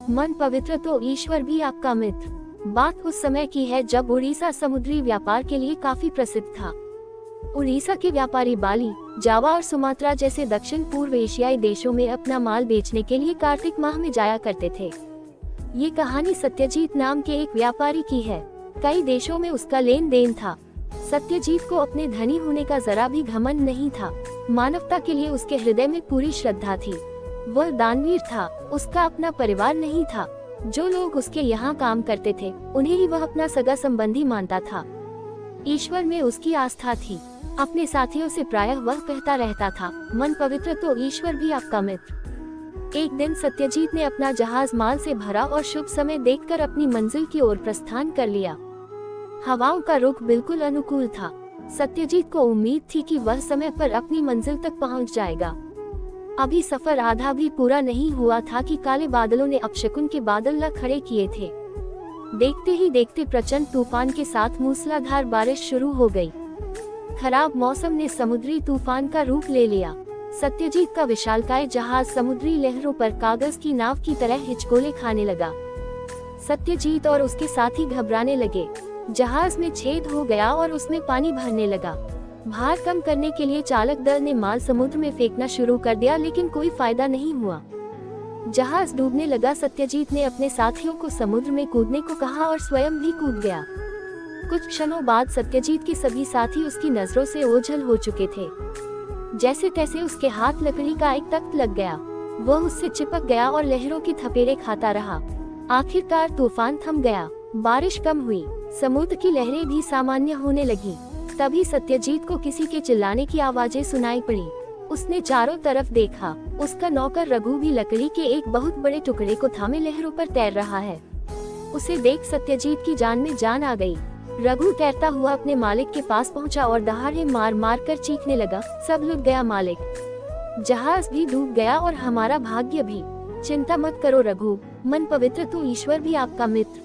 मन पवित्र तो ईश्वर भी आपका मित्र। बात उस समय की है जब उड़ीसा समुद्री व्यापार के लिए काफी प्रसिद्ध था। उड़ीसा के व्यापारी बाली, जावा और सुमात्रा जैसे दक्षिण पूर्व एशियाई देशों में अपना माल बेचने के लिए कार्तिक माह में जाया करते थे। ये कहानी सत्यजीत नाम के एक व्यापारी की है। कई देशों में उसका लेन देन था। सत्यजीत को अपने धनी होने का जरा भी घमंड नहीं था। मानवता के लिए उसके हृदय में पूरी श्रद्धा थी। वह दानवीर था। उसका अपना परिवार नहीं था। जो लोग उसके यहाँ काम करते थे उन्हें ही वह अपना सगा संबंधी मानता था। ईश्वर में उसकी आस्था थी। अपने साथियों से प्रायः वह कहता रहता था, मन पवित्र तो ईश्वर भी आपका मित्र। एक दिन सत्यजीत ने अपना जहाज माल से भरा और शुभ समय देखकर अपनी मंजिल की ओर प्रस्थान कर लिया। हवाओं का रुख बिल्कुल अनुकूल था। सत्यजीत को उम्मीद थी कि वह समय पर अपनी मंजिल तक पहुंच जाएगा। अभी सफर आधा भी पूरा नहीं हुआ था कि काले बादलों ने अपशकुन के बादल ला खड़े किए थे। देखते ही देखते प्रचंड तूफान के साथ मूसलाधार बारिश शुरू हो गई। खराब मौसम ने समुद्री तूफान का रूप ले लिया। सत्यजीत का विशालकाय जहाज समुद्री लहरों पर कागज की नाव की तरह हिचकोले खाने लगा। सत्यजीत और उसके साथी घबराने लगे। जहाज में छेद हो गया और उसमें पानी भरने लगा। भार कम करने के लिए चालक दल ने माल समुद्र में फेंकना शुरू कर दिया, लेकिन कोई फायदा नहीं हुआ। जहाज डूबने लगा। सत्यजीत ने अपने साथियों को समुद्र में कूदने को कहा और स्वयं भी कूद गया। कुछ क्षणों बाद सत्यजीत के सभी साथी उसकी नजरों से ओझल हो चुके थे। जैसे तैसे उसके हाथ लकड़ी का एक तख्त लग गया। वह उससे चिपक गया और लहरों की थपेड़े खाता रहा। आखिरकार तूफान थम गया। बारिश कम हुई। समुद्र की लहरें भी सामान्य होने लगी। तभी सत्यजीत को किसी के चिल्लाने की आवाजें सुनाई पड़ी। उसने चारों तरफ देखा। उसका नौकर रघु भी लकड़ी के एक बहुत बड़े टुकड़े को थामे लहरों पर तैर रहा है। उसे देख सत्यजीत की जान में जान आ गई। रघु तैरता हुआ अपने मालिक के पास पहुंचा और दहाड़े मार मार कर चीखने लगा, सब लुट गया मालिक। जहाज भी डूब गया और हमारा भाग्य भी। चिंता मत करो रघु, मन पवित्र तो ईश्वर भी आपका मित्र।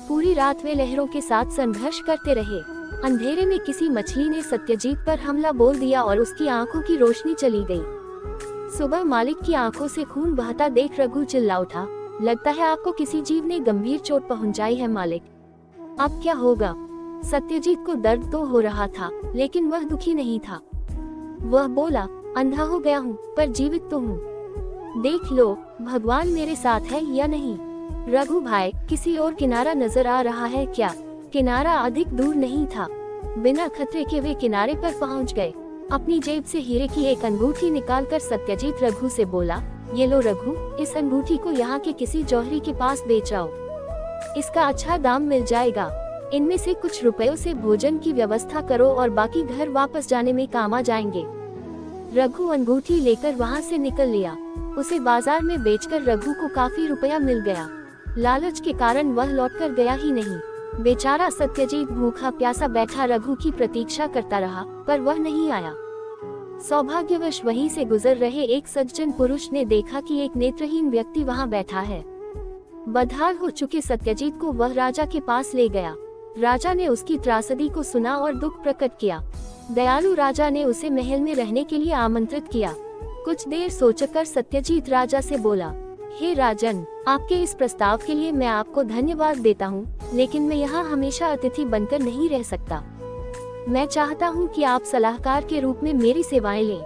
पूरी रात वे लहरों के साथ संघर्ष करते रहे। अंधेरे में किसी मछली ने सत्यजीत पर हमला बोल दिया और उसकी आंखों की रोशनी चली गई। सुबह मालिक की आंखों से खून बहता देख रघु चिल्ला उठा, लगता है आपको किसी जीव ने गंभीर चोट पहुंचाई है मालिक। अब क्या होगा? सत्यजीत को दर्द तो हो रहा था, लेकिन वह दुखी नहीं था। वह बोला, अंधा हो गया हूँ पर जीवित तो हूँ। देख लो भगवान मेरे साथ है या नहीं। रघु भाई, किसी और किनारा नजर आ रहा है क्या? किनारा अधिक दूर नहीं था। बिना खतरे के वे किनारे पर पहुंच गए। अपनी जेब से हीरे की एक अंगूठी निकालकर सत्यजीत रघु से बोला, ये लो रघु, इस अंगूठी को यहाँ के किसी जौहरी के पास बेच आओ। इसका अच्छा दाम मिल जाएगा। इनमें से कुछ रुपयों से भोजन की व्यवस्था करो और बाकी घर वापस जाने में काम आ जाएंगे। रघु अंगूठी लेकर वहाँ से निकल लिया। उसे बाजार में बेचकर रघु को काफी रुपया मिल गया। लालच के कारण वह लौटकर गया ही नहीं। बेचारा सत्यजीत भूखा प्यासा बैठा रघु की प्रतीक्षा करता रहा, पर वह नहीं आया। सौभाग्यवश वहीं से गुजर रहे एक सज्जन पुरुष ने देखा कि एक नेत्रहीन व्यक्ति वहां बैठा है। बदहाल हो चुके सत्यजीत को वह राजा के पास ले गया। राजा ने उसकी त्रासदी को सुना और दुख प्रकट किया। दयालु राजा ने उसे महल में रहने के लिए आमंत्रित किया। कुछ देर सोचकर सत्यजीत राजा से बोला, हे राजन, आपके इस प्रस्ताव के लिए मैं आपको धन्यवाद देता हूँ, लेकिन मैं यहाँ हमेशा अतिथि बनकर नहीं रह सकता। मैं चाहता हूँ कि आप सलाहकार के रूप में मेरी सेवाएं लें।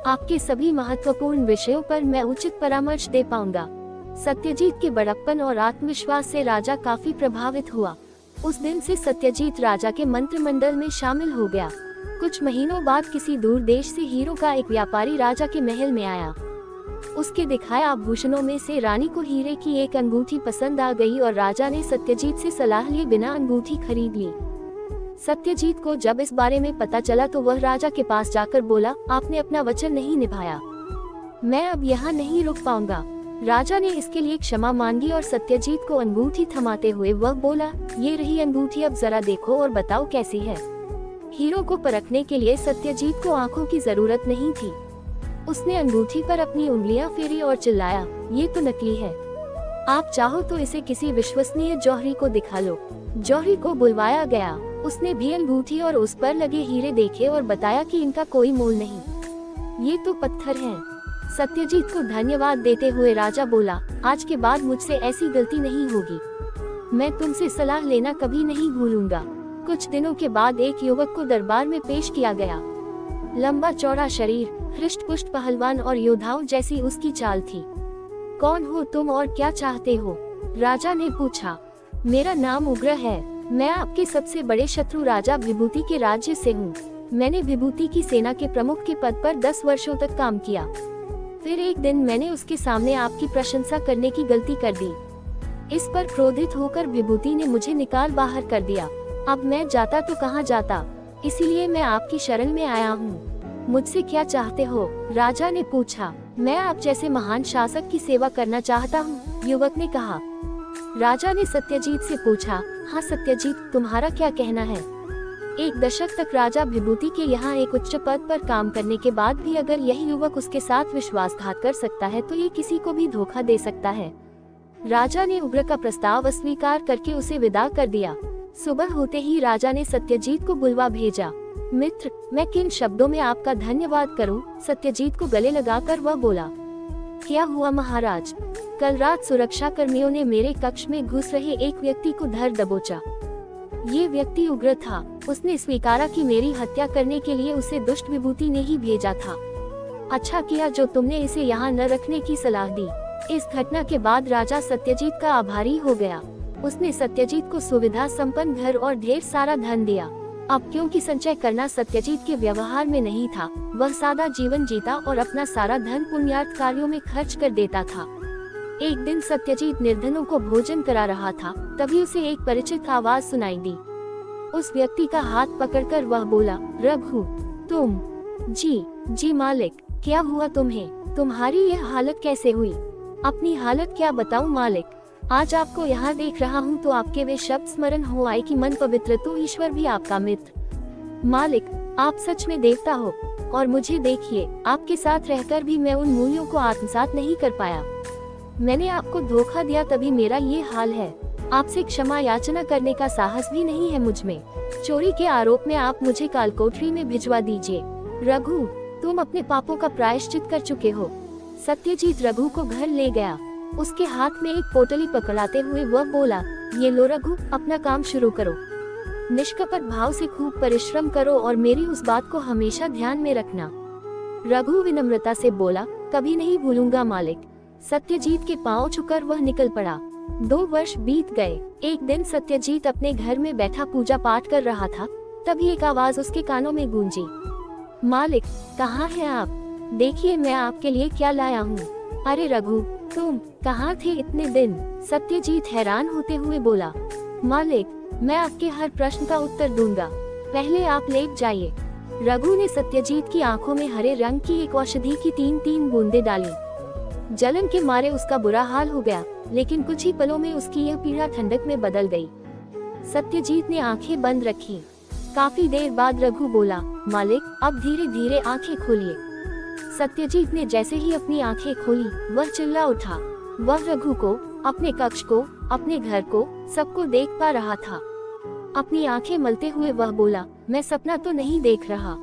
आपके सभी महत्वपूर्ण विषयों पर मैं उचित परामर्श दे पाऊंगा। सत्यजीत के बड़प्पन और आत्मविश्वास से राजा काफी प्रभावित हुआ। उस दिन से सत्यजीत राजा के मंत्रिमंडल में शामिल हो गया। कुछ महीनों बाद किसी दूर देश से हीरो का एक व्यापारी राजा के महल में आया। उसके दिखाए आभूषणों में से रानी को हीरे की एक अंगूठी पसंद आ गई और राजा ने सत्यजीत से सलाह लिए बिना अंगूठी खरीद ली। सत्यजीत को जब इस बारे में पता चला तो वह राजा के पास जाकर बोला, आपने अपना वचन नहीं निभाया, मैं अब यहाँ नहीं रुक पाऊंगा। राजा ने इसके लिए क्षमा मांगी और सत्यजीत को अंगूठी थमाते हुए वह बोला, ये रही अंगूठी, अब जरा देखो और बताओ कैसी है। हीरो को परखने के लिए सत्यजीत को आंखों की जरूरत नहीं थी। उसने अंगूठी पर अपनी उंगलियां फेरी और चिल्लाया, ये तो नकली है। आप चाहो तो इसे किसी विश्वसनीय जौहरी को दिखा लो। जौहरी को बुलवाया गया। उसने भी अंगूठी और उस पर लगे हीरे देखे और बताया कि इनका कोई मोल नहीं, ये तो पत्थर हैं। सत्यजीत को धन्यवाद देते हुए राजा बोला, आज के बाद मुझसे ऐसी गलती नहीं होगी। मैं तुमसे सलाह लेना कभी नहीं भूलूंगा। कुछ दिनों के बाद एक युवक को दरबार में पेश किया गया। लंबा चौड़ा शरीर, हृष्ट पुष्ट पहलवान और योद्धाओं जैसी उसकी चाल थी। कौन हो तुम और क्या चाहते हो? राजा ने पूछा। मेरा नाम उग्र है। मैं आपके सबसे बड़े शत्रु राजा विभूति के राज्य से हूँ। मैंने विभूति की सेना के प्रमुख के पद पर 10 वर्षों तक काम किया। फिर एक दिन मैंने उसके सामने आपकी प्रशंसा करने की गलती कर दी। इस पर क्रोधित होकर विभूति ने मुझे निकाल बाहर कर दिया। अब मैं जाता तो कहाँ जाता, इसीलिए मैं आपकी शरण में आया हूँ। मुझसे क्या चाहते हो? राजा ने पूछा। मैं आप जैसे महान शासक की सेवा करना चाहता हूँ, युवक ने कहा। राजा ने सत्यजीत से पूछा, हाँ सत्यजीत, तुम्हारा क्या कहना है? एक दशक तक राजा विभूति के यहाँ एक उच्च पद पर काम करने के बाद भी अगर यही युवक उसके साथ विश्वासघात कर सकता है तो ये किसी को भी धोखा दे सकता है। राजा ने उग्र का प्रस्ताव अस्वीकार करके उसे विदा कर दिया। सुबह होते ही राजा ने सत्यजीत को बुलवा भेजा। मित्र, मैं किन शब्दों में आपका धन्यवाद करूं? सत्यजीत को गले लगाकर वह बोला। क्या हुआ महाराज? कल रात सुरक्षा कर्मियों ने मेरे कक्ष में घुस रहे एक व्यक्ति को धर दबोचा। ये व्यक्ति उग्र था। उसने स्वीकारा कि मेरी हत्या करने के लिए उसे दुष्ट विभूति ने ही भेजा था। अच्छा किया जो तुमने इसे यहाँ न रखने की सलाह दी। इस घटना के बाद राजा सत्यजीत का आभारी हो गया। उसने सत्यजीत को सुविधा संपन्न घर और ढेर सारा धन दिया। अब क्योंकि संचय करना सत्यजीत के व्यवहार में नहीं था, वह सादा जीवन जीता और अपना सारा धन पुण्यार्थ कार्यों में खर्च कर देता था। एक दिन सत्यजीत निर्धनों को भोजन करा रहा था, तभी उसे एक परिचित आवाज सुनाई दी। उस व्यक्ति का हाथ पकड़कर वह बोला, रघु, तुम? जी मालिक। क्या हुआ तुम्हें? तुम्हारी यह हालत कैसे हुई? अपनी हालत क्या बताऊं मालिक? आज आपको यहाँ देख रहा हूँ तो आपके वे शब्द स्मरण हो आए कि मन पवित्र तो ईश्वर भी आपका मित्र। मालिक, आप सच में देवता हो और मुझे देखिए, आपके साथ रहकर भी मैं उन मूल्यों को आत्मसात नहीं कर पाया। मैंने आपको धोखा दिया तभी मेरा ये हाल है। आपसे क्षमा याचना करने का साहस भी नहीं है मुझ में। चोरी के आरोप में आप मुझे कालकोठरी में भिजवा दीजिए। रघु, तुम अपने पापों का प्रायश्चित कर चुके हो। सत्यजीत रघु को घर ले गया। उसके हाथ में एक पोटली पकड़ाते हुए वह बोला, ये लो रघु, अपना काम शुरू करो। निष्कपट भाव से खूब परिश्रम करो और मेरी उस बात को हमेशा ध्यान में रखना। रघु विनम्रता से बोला, कभी नहीं भूलूंगा मालिक। सत्यजीत के पांव छूकर वह निकल पड़ा। 2 वर्ष बीत गए। एक दिन सत्यजीत अपने घर में बैठा पूजा पाठ कर रहा था, तभी एक आवाज उसके कानों में गूंजी। मालिक, कहाँ हैं आप? देखिए मैं आपके लिए क्या लाया हूँ। अरे रघु, तुम कहाँ थे इतने दिन? सत्यजीत हैरान होते हुए बोला, मालिक, मैं आपके हर प्रश्न का उत्तर दूंगा, पहले आप लेट जाइए। रघु ने सत्यजीत की आंखों में हरे रंग की एक औषधि की 3-3 बूंदें डाली। जलन के मारे उसका बुरा हाल हो गया, लेकिन कुछ ही पलों में उसकी यह पीड़ा ठंडक में बदल गई। सत्यजीत ने आंखें बंद रखी। काफी देर बाद रघु बोला, मालिक, अब धीरे धीरे आंखें खोलिए। सत्यजीत ने जैसे ही अपनी आंखें खोली, वह चिल्ला उठा। वह रघु को, अपने कक्ष को, अपने घर को, सबको देख पा रहा था। अपनी आंखें मलते हुए वह बोला, मैं सपना तो नहीं देख रहा।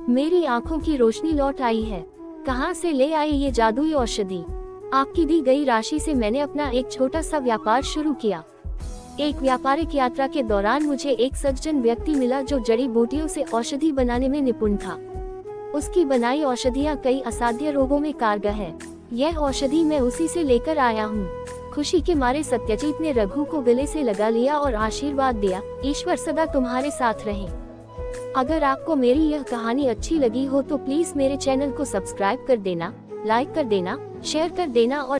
मेरी आंखों की रोशनी लौट आई है। कहाँ से ले आए ये जादुई औषधि? आपकी दी गई राशि से मैंने अपना एक छोटा सा व्यापार शुरू किया। एक व्यापारिक यात्रा के दौरान मुझे एक सज्जन व्यक्ति मिला जो जड़ी बूटियों से औषधि बनाने में निपुण था। उसकी बनाई औषधियाँ कई असाध्य रोगों में कारगर है। यह औषधि मैं उसी से लेकर आया हूँ। खुशी के मारे सत्यजीत ने रघु को गले से लगा लिया और आशीर्वाद दिया, ईश्वर सदा तुम्हारे साथ रहे। अगर आपको मेरी यह कहानी अच्छी लगी हो तो प्लीज मेरे चैनल को सब्सक्राइब कर देना, लाइक कर देना, शेयर कर देना और